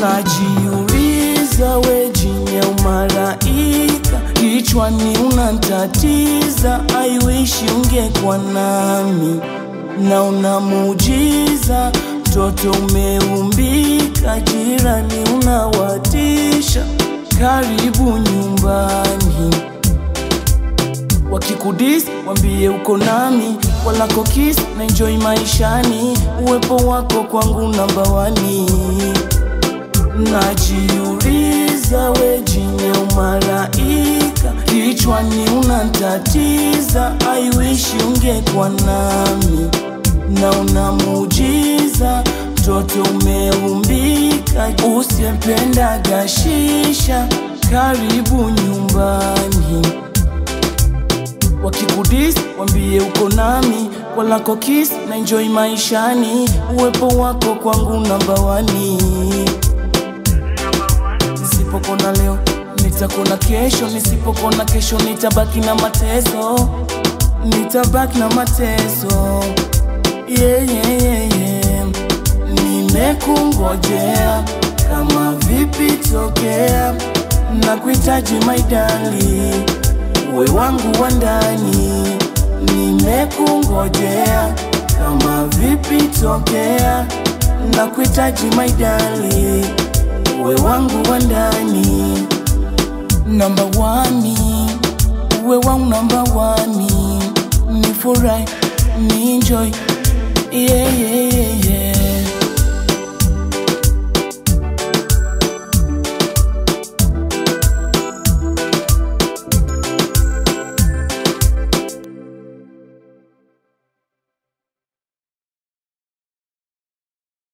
Najiuliza we jini au malaika, kichwani unatatiza. I wish ungekuwa nami, naona muujiza. Mtoto umeumbika, jirani unawatisha. Karibu nyumbani, wakikudis wambie uko nami. Walako kiss na enjoy maishani, uwepo wako kwangu namba 1. Najiuliza we jini au malaika, kichwani unatatiza. I wish ungekuwa nami, naona muujiza. Mtoto umeumbika, usiyependa gashisha. Karibu nyumbani, wakikudis wambie uko nami. Walako kiss na enjoy maishani, uwepo wako kwangu namba 1. Nisipokona leo nitakona kesho, nisipokona kesho nitabaki na mateso. Nitabaki na mateso, yeah, yeah, yeah, yeah. Nimekungojea, kama vipi tokea. Nakuhitaji my darling, uwe wangu wa ndani. Nimekungojea, kama vipi tokea. Nakuhitaji my darling, uwe wangu wa ndani. Number 1, uwe wangu number 1. Nifurahi, ni enjoy, yeah, yeah.